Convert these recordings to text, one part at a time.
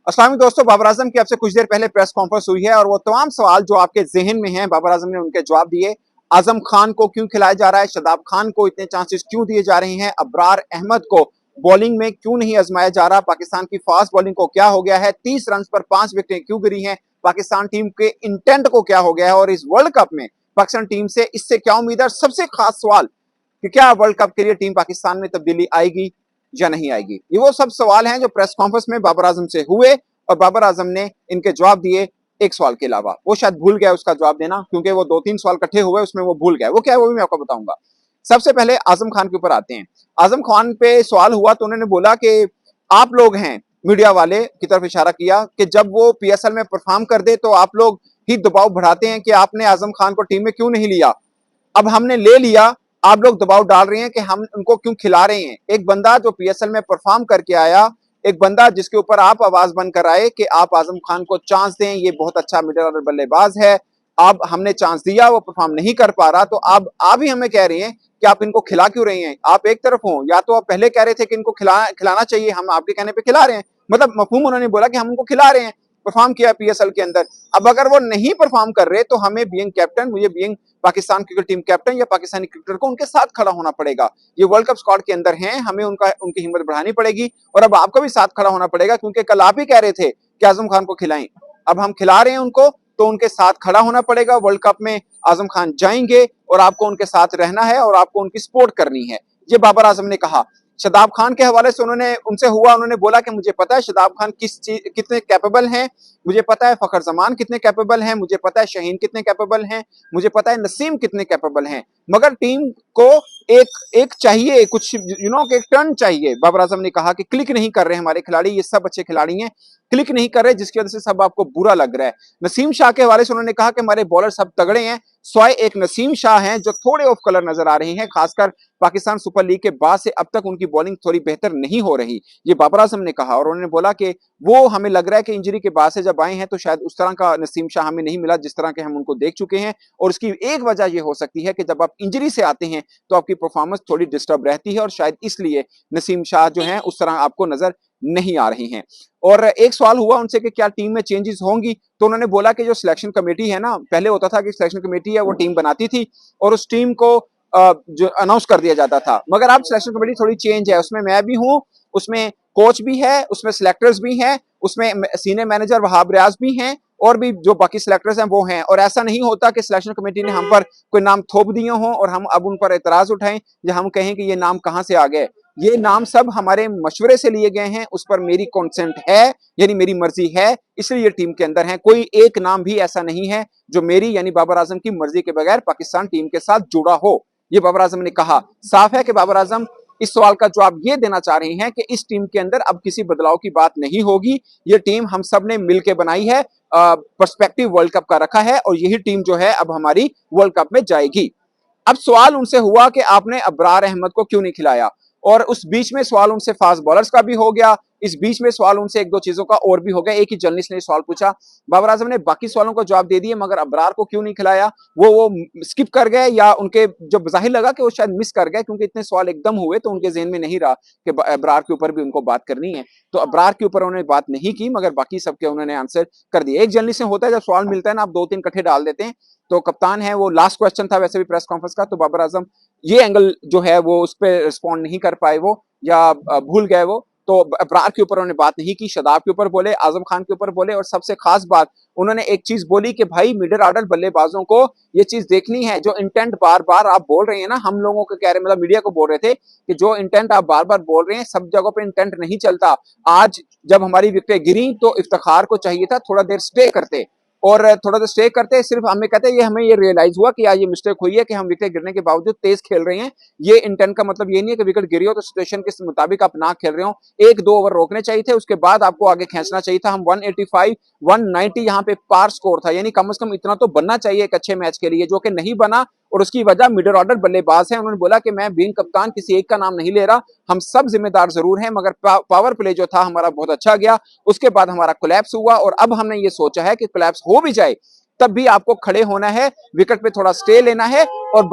अस्सलाम वालेकुम दोस्तों, बाबर आजम की अब से कुछ देर पहले प्रेस कॉन्फ्रेंस हुई है और वो तमाम सवाल जो आपके जहन में हैं बाबर आजम ने उनके जवाब दिए। आजम खान को क्यों खिलाया जा रहा है, शदाब खान को इतने चांसेस क्यों दिए जा रहे हैं, अबरार अहमद को बॉलिंग में क्यों नहीं आजमाया जा रहा, पाकिस्तान की फास्ट बॉलिंग को क्या हो गया है, 30 रन पर 5 विकेटें क्यों गिरी हैं, पाकिस्तान टीम के इंटेंट को क्या हो गया है और इस वर्ल्ड कप में पाकिस्तान टीम से इससे क्या उम्मीद है। सबसे खास सवाल कि क्या वर्ल्ड कप के लिए टीम पाकिस्तान में तब्दीली आएगी या नहीं आएगी, ये वो सब सवाल हैं जो प्रेस कॉन्फ्रेंस में बाबर आजम से हुए और बाबर आजम ने इनके जवाब दिए। एक सवाल के अलावा वो शायद भूल गया उसका जवाब देना, क्योंकि वो 2-3 सवाल इकट्ठे हुए उसमें वो भूल गया। वो क्या है वो भी मैं आपको बताऊंगा। सबसे पहले आजम खान के ऊपर आते हैं। आजम खान पे सवाल हुआ तो उन्होंने बोला कि आप लोग हैं, मीडिया वाले की तरफ इशारा किया कि जब वो पीएसएल में परफॉर्म कर दे तो आप लोग ही दबाव बढ़ाते हैं कि आपने आजम खान को टीम में क्यों नहीं लिया। अब हमने ले लिया, आप लोग दबाव डाल रहे हैं कि हम उनको क्यों खिला रहे हैं। एक बंदा जो पीएसएल में परफॉर्म करके आया, एक बंदा जिसके ऊपर आप आवाज बंद कर आए कि आप आजम खान को चांस दें, ये बहुत अच्छा मिडिल ऑर्डर बल्लेबाज है, अब हमने चांस दिया, वो परफॉर्म नहीं कर पा रहा, तो अब आप ही हमें कह रहे हैं कि आप इनको खिला क्यों रहे हैं। आप एक तरफ हो, या तो आप पहले कह रहे थे कि इनको खिलाना चाहिए, हम आपके कहने पे खिला रहे हैं, मतलब मफहूम उन्होंने बोला कि हम उनको खिला रहे हैं, परफॉर्म किया पीएसएल के अंदर। अब अगर वो नहीं परफॉर्म कर रहे तो हमें बीइंग कैप्टन, मुझे being Pakistan cricket team captain या पाकिस्तानी क्रिकेटर को उनके साथ खड़ा होना पड़ेगा। ये वर्ल्ड कप स्क्वाड के अंदर हैं, हमें उनकी हिम्मत बढ़ानी पड़ेगी और अब आपको भी साथ खड़ा होना पड़ेगा, क्योंकि कल आप ही कह रहे थे कि आजम खान को खिलाएं, अब हम खिला रहे हैं उनको, तो उनके साथ खड़ा होना पड़ेगा। वर्ल्ड कप में आजम खान जाएंगे और आपको उनके साथ रहना है और आपको उनकी सपोर्ट करनी है, ये बाबर आजम ने कहा। शदाब खान के हवाले से उन्होंने बोला कि मुझे पता है शदाब खान कितने कैपेबल हैं, मुझे पता है फखर जमान कितने कैपेबल हैं, मुझे पता है शहीन कितने कैपेबल हैं, मुझे पता है नसीम कितने कैपेबल हैं, मगर टीम को एक चाहिए, कुछ एक टर्न चाहिए। बाबर आजम ने कहा कि क्लिक नहीं कर रहे हमारे खिलाड़ी, ये सब अच्छे खिलाड़ी हैं, क्लिक नहीं कर रहे, जिसकी वजह से सब आपको बुरा लग रहा है। नसीम शाह के हवाले से उन्होंने कहा कि हमारे बॉलर सब तगड़े हैं, स्वाय एक नसीम शाह हैं जो थोड़े ऑफ कलर नजर आ रहे हैं, खासकर पाकिस्तान सुपर लीग के बाद से अब तक उनकी बॉलिंग थोड़ी बेहतर नहीं हो रही, ये बाबर आजम ने कहा। और उन्होंने बोला कि वो हमें लग रहा है कि इंजरी के बाद से जब आए हैं तो शायद उस तरह का नसीम शाह हमें नहीं मिला जिस तरह के हम उनको देख चुके हैं, और उसकी एक वजह यह हो सकती है कि जब आप इंजरी से आते हैं तो आपकी परफॉर्मेंस थोड़ी डिस्टर्ब रहती है और शायद इसलिए नसीम शाह जो है उस तरह आपको नजर नहीं आ रही हैं। और एक सवाल हुआ उनसे कि क्या टीम में चेंजेस होंगी, तो उन्होंने बोला कि जो सिलेक्शन कमेटी है ना, पहले होता था कि सिलेक्शन कमेटी है वो टीम बनाती थी और उस टीम को जो अनाउंस कर दिया जाता था, मगर अब सिलेक्शन कमेटी थोड़ी चेंज है, उसमें मैं भी हूं, उसमें कोच भी है, उसमें सिलेक्टर्स भी हैं, उसमें सीनियर मैनेजर वहाब रियाज भी हैं और भी जो बाकी सिलेक्टर्स हैं वो हैं। और ऐसा नहीं होता कि सिलेक्शन कमेटी ने हम पर कोई नाम थोप दिए हों और हम अब उन पर एतराज उठाएं या हम कहें कि ये नाम कहां से आ गए। ये नाम सब हमारे मशवरे से लिए गए हैं, उस पर मेरी कंसेंट है, यानी मेरी मर्जी है, इसलिए ये टीम के अंदर है। कोई एक नाम भी ऐसा नहीं है जो मेरी यानी बाबर आजम की मर्जी के बगैर पाकिस्तान टीम के साथ जुड़ा हो, ये बाबर आजम ने कहा। साफ है कि बाबर आजम इस सवाल का जवाब ये देना चाह रही हैं कि इस टीम के अंदर अब किसी बदलाव की बात नहीं होगी, ये टीम हम सब ने मिलकर बनाई है, पर्सपेक्टिव वर्ल्ड कप का रखा है और यही टीम जो है अब हमारी वर्ल्ड कप में जाएगी। अब सवाल उनसे हुआ कि आपने अबरार अहमद को क्यों नहीं खिलाया, और उस बीच में सवाल उनसे फास्ट बॉलर्स का भी हो गया, इस बीच में सवाल उनसे एक दो चीजों का और भी हो गया। एक ही जर्नलिस्ट ने सवाल पूछा, बाबर आजम ने बाकी सवालों को जवाब दे दिए मगर अबरार को क्यों नहीं खिलाया, वो स्किप कर गए या उनके जो जाहिर लगा कि वो शायद मिस कर गए, क्योंकि इतने सवाल एकदम हुए तो उनके जहन में नहीं रहा कि अबरार के ऊपर भी उनको बात करनी है, तो अबरार के ऊपर उन्होंने बात नहीं की मगर बाकी सबके उन्होंने आंसर कर दिया। एक जर्नलिस्ट से होता है जब सवाल मिलता है ना, आप 2-3 इकट्ठे डाल देते हैं, तो कप्तान है वो लास्ट क्वेश्चन था वैसे भी प्रेस कॉन्फ्रेंस का, तो बाबर आजम ये एंगल जो है वो उस पर रिस्पॉन्ड नहीं कर पाए वो या भूल गए वो, तो अबरार के ऊपर उन्होंने बात नहीं की, शदाब के ऊपर बोले, आजम खान के ऊपर बोले, और सबसे खास बात उन्होंने एक चीज बोली कि भाई मिडिल ऑर्डर बल्लेबाजों को ये चीज देखनी है, जो इंटेंट बार बार आप बोल रहे हैं ना, हम लोगों को कह रहे मतलब मीडिया को बोल रहे थे कि जो इंटेंट आप बार बार बोल रहे हैं सब जगहों पे इंटेंट नहीं चलता। आज जब हमारी विकेटें गिरी तो इफ्तिखार को चाहिए था थोड़ा देर स्टे करते, और थोड़ा देर स्टे करते, सिर्फ हमें कहते हैं ये हमें ये रियलाइज हुआ कि आज ये मिस्टेक हुई है कि हम विकेट गिरने के बावजूद तेज खेल रहे हैं। ये इंटेंट का मतलब ये नहीं है कि विकेट गिरी हो तो सिचुएशन के मुताबिक आप ना खेल रहे हो, 1-2 ओवर रोकने चाहिए थे, उसके बाद आपको आगे खींचना चाहिए था। हम 185 190 यहाँ पे पार स्कोर था, यानी कम से कम इतना तो बनना चाहिए एक अच्छे मैच के लिए, जो कि नहीं बना, और उसकी वजह मिडिल ऑर्डर बल्लेबाज है। उन्होंने बोला कि मैं बीइंग कप्तान किसी एक का नाम नहीं ले रहा, हम सब जिम्मेदार जरूर हैं, मगर पावर प्ले जो था हमारा बहुत अच्छा गया, उसके बाद हमारा कोलैप्स हुआ और अब हमने ये सोचा है कि कोलैप्स हो भी जाए तब भी आपको खड़े होना है, विकेट पे थोड़ा स्टे लेना है और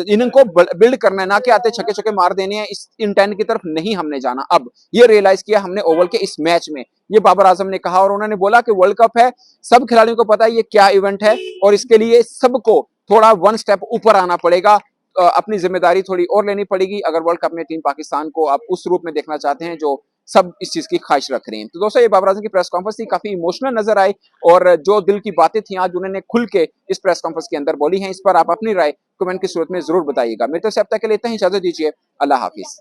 इनिंग को बिल्ड करना है, ना कि आते छक्के छक्के मार देने हैं। इस इंटेंट की तरफ नहीं हमने जाना। अब ये रियलाइज किया हमने ओवल के इस मैच में। ये बाबर आजम ने कहा और उन्होंने बोला कि वर्ल्ड कप है, सब खिलाड़ियों को पता है ये क्या इवेंट है और इसके लिए सबको थोड़ा वन स्टेप ऊपर आना पड़ेगा। अपनी जिम्मेदारी थोड़ी और लेनी पड़ेगी अगर वर्ल्ड कप में टीम पाकिस्तान को आप उस रूप में देखना चाहते हैं जो सब इस चीज की ख्वाहिश रख रहे हैं। तो दोस्तों, ये बाबर आजम की प्रेस कॉन्फ्रेंस थी, काफी इमोशनल नजर आई और जो दिल की बातें थी आज उन्होंने खुल के इस प्रेस कॉन्फ्रेंस के अंदर बोली हैं। इस पर आप अपनी राय कमेंट की सूरत में जरूर बताइएगा। मेरे तरफ से अब तक के लिए इतना ही, इजाजत दीजिए। अल्लाह हाफिज।